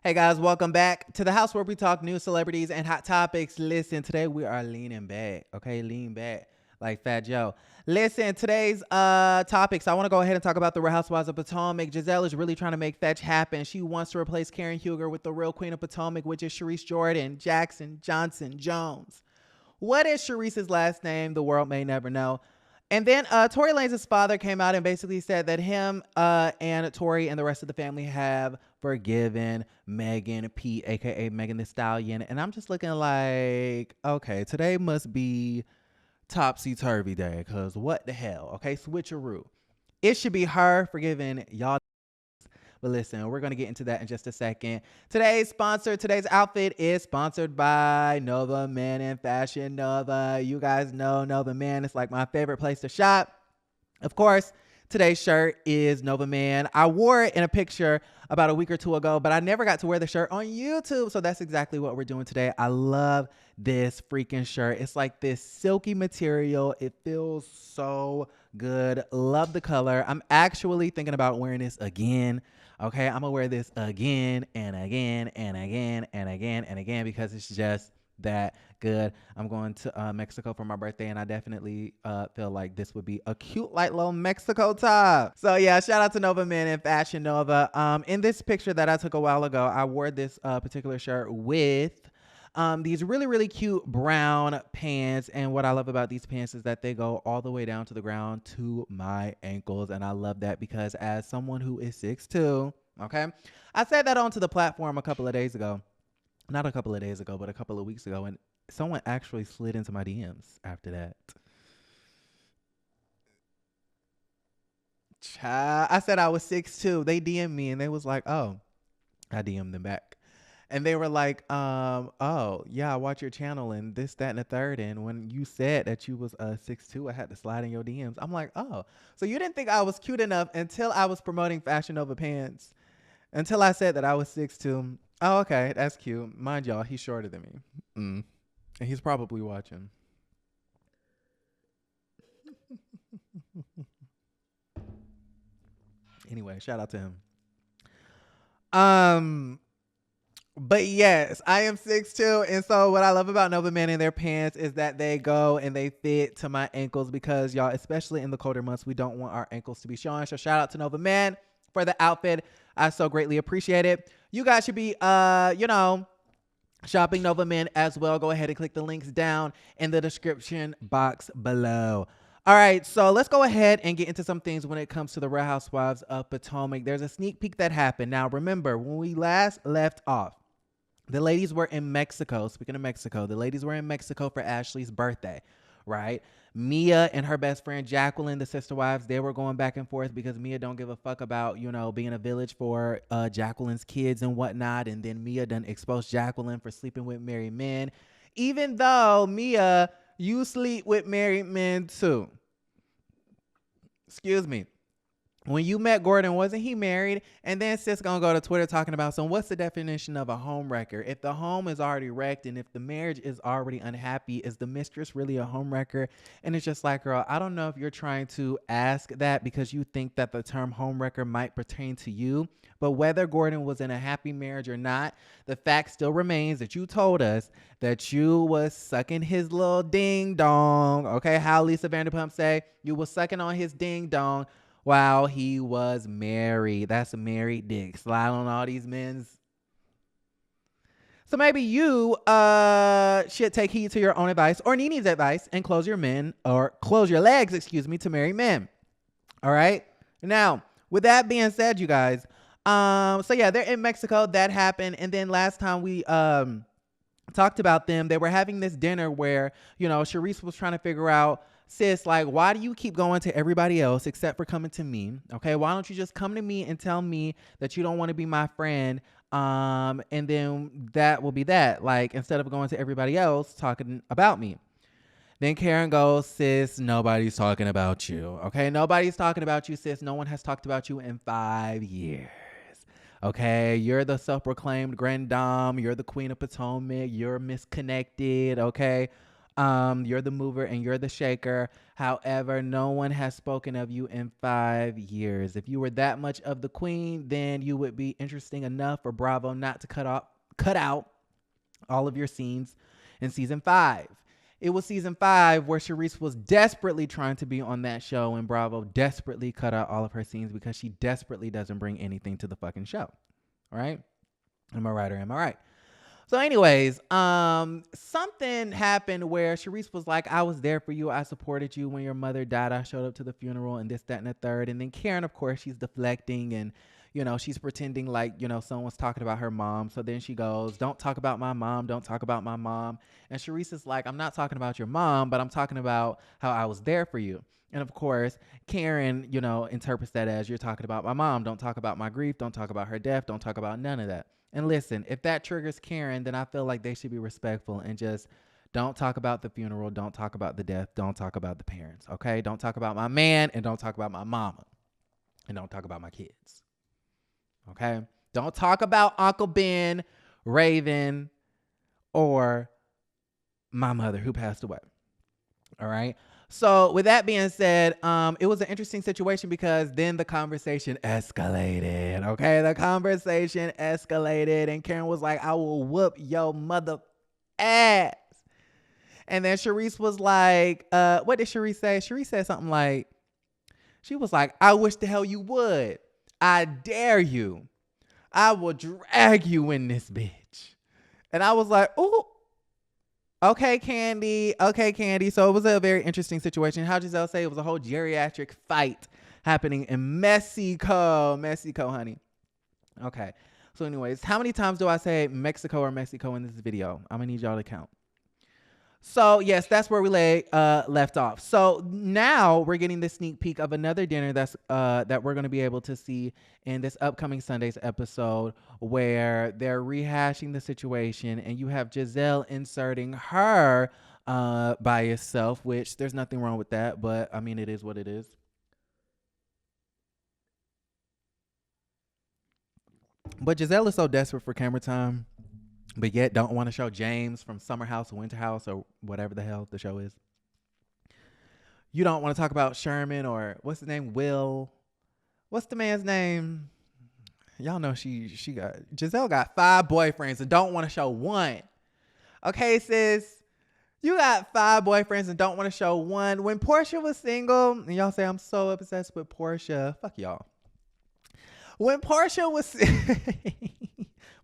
Hey guys, welcome back to the house where we talk news, celebrities, and hot topics. Listen, today we are leaning back, okay? Lean back like Fat Joe. Listen, today's topics, I want to go ahead and talk about the Real Housewives of Potomac. Giselle is really trying to make fetch happen. She wants to replace Karen Huger with the real queen of Potomac, which is Sharice Jordan, Jackson, Johnson, Jones. What is Sharice's last name? The world may never know. And then Tory Lanez's father came out and basically said that him and Tory and the rest of the family have forgiven Megan P, aka Megan Thee Stallion. And I'm just looking like, okay, today must be topsy-turvy day, because what the hell? Okay, switcheroo. It should be her forgiving y'all. But listen, we're going to get into that in just a second. Today's outfit is sponsored by Nova Men and Fashion Nova. You guys know Nova Men. It's like my favorite place to shop. Of course, today's shirt is Nova Man. I wore it in a picture about a week or two ago, but I never got to wear the shirt on YouTube. So that's exactly what we're doing today. I love this freaking shirt. It's like this silky material. It feels so good. Love the color. I'm actually thinking about wearing this again. Okay, I'm gonna wear this again and again and again and again and again because it's just that good. I'm going to Mexico for my birthday, and I definitely feel like this would be a cute, light, little Mexico top. So yeah, shout out to Nova Men and Fashion Nova. In this picture that I took a while ago, I wore this particular shirt with these really cute brown pants. And what I love about these pants is that they go all the way down to the ground to my ankles. And I love that because as someone who is 6'2", okay, I said that onto the platform a couple of days ago. Not a couple of days ago, but a couple of weeks ago. And someone actually slid into my DMs after that. I said I was 6'2". They DM'd me and they was like, oh, I DM'd them back. And they were like, oh, yeah, I watch your channel and this, that, and the third. And when you said that you was 6'2", I had to slide in your DMs. I'm like, oh, so you didn't think I was cute enough until I was promoting Fashion Nova pants, until I said that I was 6'2". Oh, okay, that's cute. Mind y'all, he's shorter than me. And he's probably watching. Anyway, shout out to him. But yes, I am 6'2", and so what I love about Nova Men and their pants is that they go and they fit to my ankles because y'all, especially in the colder months, we don't want our ankles to be showing. So shout out to Nova Men for the outfit. I so greatly appreciate it. You guys should be, shopping Nova Men as well. Go ahead and click the links down in the description box below. All right, so let's go ahead and get into some things when it comes to the Real Housewives of Potomac. There's a sneak peek that happened. Now, remember, when we last left off, the ladies were in Mexico. Speaking of Mexico, the ladies were in Mexico for Ashley's birthday, right? Mia and her best friend Jacqueline, the sister wives, they were going back and forth because Mia don't give a fuck about, being a village for Jacqueline's kids and whatnot. And then Mia done exposed Jacqueline for sleeping with married men, even though Mia, you sleep with married men too. Excuse me. When you met Gordon, wasn't he married? And then sis gonna go to Twitter talking about, so what's the definition of a home wrecker? If the home is already wrecked and if the marriage is already unhappy, is the mistress really a home wrecker? And it's just like, girl, I don't know if you're trying to ask that because you think that the term home wrecker might pertain to you. But whether Gordon was in a happy marriage or not, the fact still remains that you told us that you was sucking his little ding dong. Okay, how Lisa Vanderpump say? You was sucking on his ding dong while he was married. That's a married dick. Slide on all these men's. So maybe you should take heed to your own advice or Nini's advice and close your legs, to marry men. All right. Now, with that being said, you guys, so yeah, they're in Mexico. That happened. And then last time we talked about them, they were having this dinner where, Sharice was trying to figure out, sis, like, why do you keep going to everybody else except for coming to me? Okay, why don't you just come to me and tell me that you don't want to be my friend? And then that will be that. Like, instead of going to everybody else talking about me. Then Karen goes, sis, nobody's talking about you. Okay, nobody's talking about you, sis. No one has talked about you in 5 years. Okay, you're the self-proclaimed grand dame. You're the queen of Potomac. You're misconnected. Okay. You're the mover and you're the shaker. However, no one has spoken of you in 5 years. If you were that much of the queen, then you would be interesting enough for Bravo not to cut out all of your scenes in season 5. It was season 5 where Charisse was desperately trying to be on that show, and Bravo desperately cut out all of her scenes because she desperately doesn't bring anything to the fucking show. All right? Am I right or am I right? So anyways, something happened where Charisse was like, I was there for you. I supported you when your mother died. I showed up to the funeral and this, that, and the third. And then Karen, of course, she's deflecting and, you know, she's pretending like, you know, someone's talking about her mom. So then she goes, don't talk about my mom. Don't talk about my mom. And Charisse is like, I'm not talking about your mom, but I'm talking about how I was there for you. And of course, Karen, you know, interprets that as you're talking about my mom. Don't talk about my grief. Don't talk about her death. Don't talk about none of that. And listen, if that triggers Karen, then I feel like they should be respectful and just don't talk about the funeral. Don't talk about the death. Don't talk about the parents. Okay. Don't talk about my man and don't talk about my mama and don't talk about my kids. Okay. Don't talk about Uncle Ben, Raven, or my mother who passed away. All right. So with that being said, it was an interesting situation because then the conversation escalated. Okay. The conversation escalated and Karen was like, I will whoop your mother ass. And then Charisse was like, what did Charisse say? Charisse said something like, she was like, I wish the hell you would. I dare you. I will drag you in this bitch. And I was like, ooh. Okay, Candy. Okay, Candy. So it was a very interesting situation. How Giselle say it was a whole geriatric fight happening in Mexico. Mexico, honey. Okay. So anyways, how many times do I say Mexico or Mexico in this video? I'm going to need y'all to count. So yes, that's where we left off. So now we're getting the sneak peek of another dinner that we're going to be able to see in this upcoming Sunday's episode where they're rehashing the situation and you have Giselle inserting her bias self, which there's nothing wrong with that, but I mean, it is what it is. But Giselle is so desperate for camera time, but yet don't want to show James from Summer House or Winter House or whatever the hell the show is. You don't want to talk about Sherman or what's the name? Will. What's the man's name? Y'all know Giselle got 5 boyfriends and don't want to show one. Okay, sis. You got 5 boyfriends and don't want to show one. When Portia was single, and y'all say I'm so obsessed with Portia. Fuck y'all. When Portia was...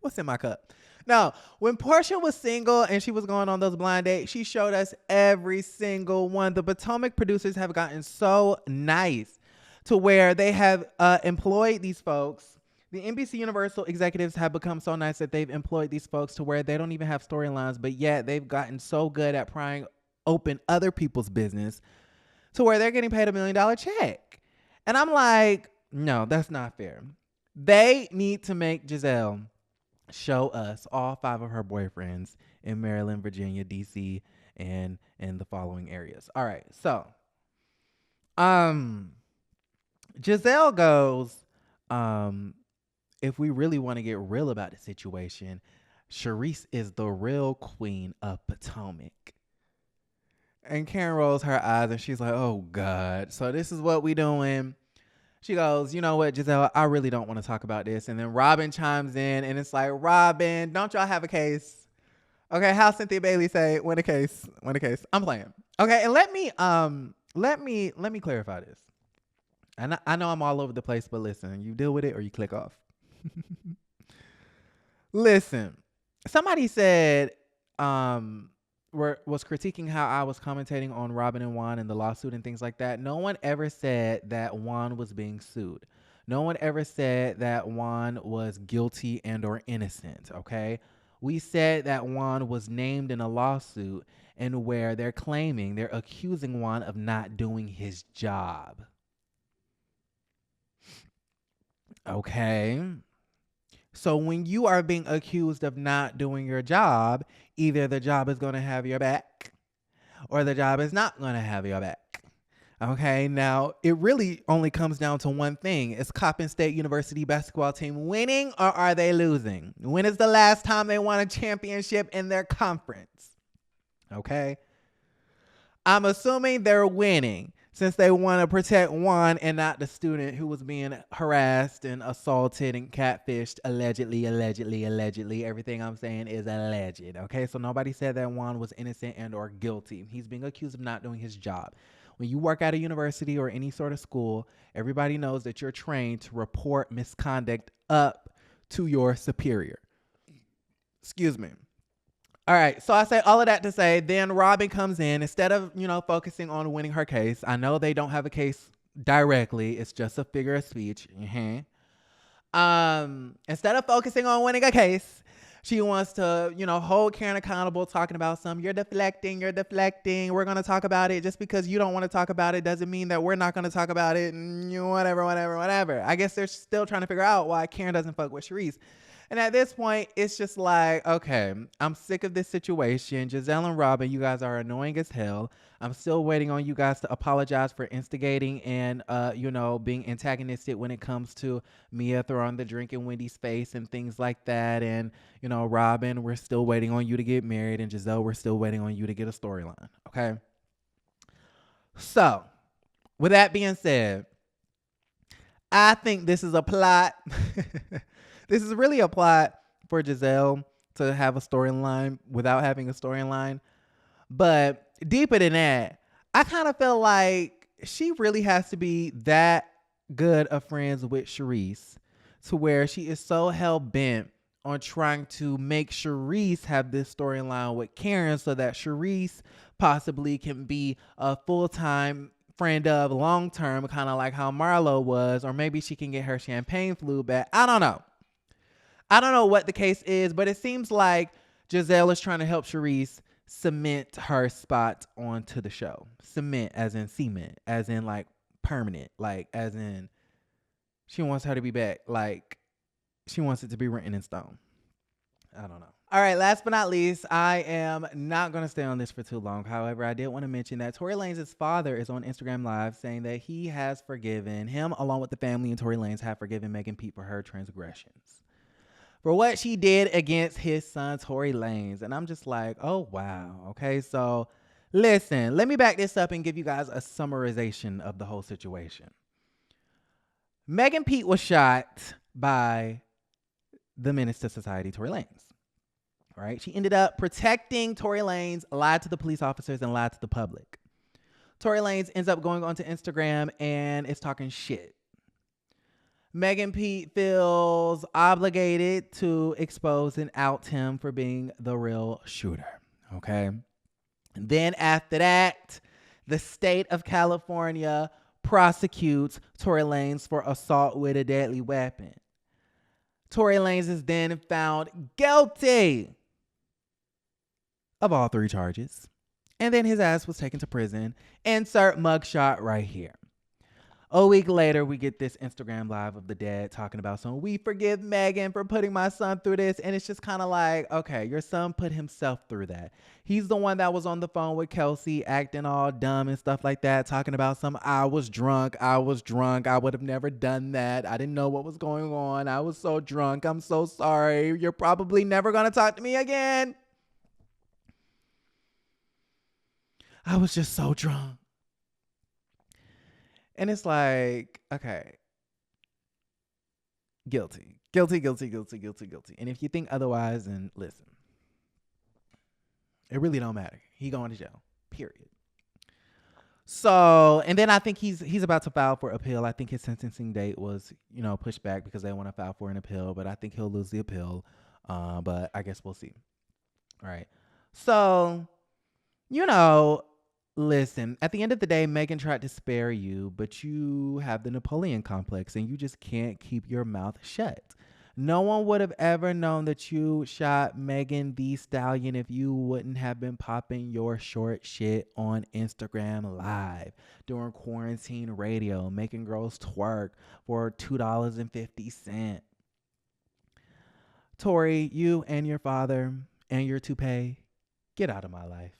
What's in my cup? No, when Portia was single and she was going on those blind dates, she showed us every single one. The Potomac producers have gotten so nice to where they have employed these folks. The NBC Universal executives have become so nice that they've employed these folks to where they don't even have storylines, but yet they've gotten so good at prying open other people's business to where they're getting paid $1 million check. And I'm like, no, that's not fair. They need to make Giselle show us all 5 of her boyfriends in Maryland, Virginia, DC, and in the following areas. All right. So, Giselle goes, if we really want to get real about the situation, Charisse is the real queen of Potomac. And Karen rolls her eyes and she's like, oh God. So this is what we doing. She goes, you know what, Giselle, I really don't want to talk about this. And then Robin chimes in and it's like, Robin, don't y'all have a case? Okay, how Cynthia Bailey say, win a case. I'm playing. Okay, and let me clarify this. And I know I'm all over the place, but listen, you deal with it or you click off. Listen, somebody said, was critiquing how I was commentating on Robin and Juan and the lawsuit and things like that. No one ever said that Juan was being sued. No one ever said that Juan was guilty and or innocent, okay? We said that Juan was named in a lawsuit and where they're accusing Juan of not doing his job. Okay? So when you are being accused of not doing your job, either the job is going to have your back or the job is not going to have your back. Okay, now it really only comes down to one thing. Is Coppin State University basketball team winning or are they losing? When is the last time they won a championship in their conference? Okay, I'm assuming they're winning since they want to protect Juan and not the student who was being harassed and assaulted and catfished allegedly. Everything I'm saying is alleged. Okay, so nobody said that Juan was innocent and or guilty. He's being accused of not doing his job. When you work at a university or any sort of school, everybody knows that you're trained to report misconduct up to your superior. Excuse me. All right, so I say all of that to say, then Robin comes in. Instead of, focusing on winning her case, I know they don't have a case directly. It's just a figure of speech. Instead of focusing on winning a case, she wants to, hold Karen accountable, talking about you're deflecting. We're going to talk about it. Just because you don't want to talk about it doesn't mean that we're not going to talk about it. And whatever. I guess they're still trying to figure out why Karen doesn't fuck with Charisse. And at this point, it's just like, okay, I'm sick of this situation. Giselle and Robin, you guys are annoying as hell. I'm still waiting on you guys to apologize for instigating and, being antagonistic when it comes to Mia throwing the drink in Wendy's face and things like that. And, Robin, we're still waiting on you to get married. And Giselle, we're still waiting on you to get a storyline. Okay. So, with that being said, I think this is a plot. This is really a plot for Giselle to have a storyline without having a storyline. But deeper than that, I kind of feel like she really has to be that good of friends with Charisse to where she is so hell-bent on trying to make Charisse have this storyline with Karen so that Charisse possibly can be a full-time friend of long-term, kind of like how Marlo was, or maybe she can get her champagne flu back. I don't know. I don't know what the case is, but it seems like Giselle is trying to help Charisse cement her spot onto the show. Cement as in cement, as in like permanent, like as in she wants her to be back, like she wants it to be written in stone. I don't know. All right, last but not least, I am not going to stay on this for too long. However, I did want to mention that Tory Lanez's father is on Instagram Live saying that he has forgiven him, along with the family, and Tory Lanez have forgiven Megan Pete for her transgressions, for what she did against his son, Tory Lanez. And I'm just like, oh, wow. Okay, so listen, let me back this up and give you guys a summarization of the whole situation. Megan Pete was shot by the menace to society, Tory Lanez. All right, she ended up protecting Tory Lanez, lied to the police officers, and lied to the public. Tory Lanez ends up going onto Instagram and is talking shit. Megan Pete feels obligated to expose and out him for being the real shooter. Okay. And then after that, the state of California prosecutes Tory Lanez for assault with a deadly weapon. Tory Lanez is then found guilty of all 3 charges. And then his ass was taken to prison. Insert mugshot right here. A week later, we get this Instagram Live of the dad talking about we forgive Megan for putting my son through this. And it's just kind of like, okay, your son put himself through that. He's the one that was on the phone with Kelsey acting all dumb and stuff like that, talking about I was drunk. I would have never done that. I didn't know what was going on. I was so drunk. I'm so sorry. You're probably never going to talk to me again. I was just so drunk. And it's like, okay, guilty. And if you think otherwise, then listen, it really don't matter. He going to jail, period. So, and then I think he's about to file for appeal. I think his sentencing date was, pushed back because they want to file for an appeal, but I think he'll lose the appeal. But I guess we'll see. All right. So, listen, at the end of the day, Megan tried to spare you, but you have the Napoleon complex and you just can't keep your mouth shut. No one would have ever known that you shot Megan Thee Stallion if you wouldn't have been popping your short shit on Instagram Live during quarantine radio, making girls twerk for $2.50. Tory, you and your father and your toupee, get out of my life.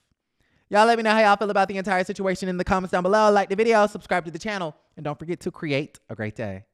Y'all let me know how y'all feel about the entire situation in the comments down below. Like the video, subscribe to the channel, and don't forget to create a great day.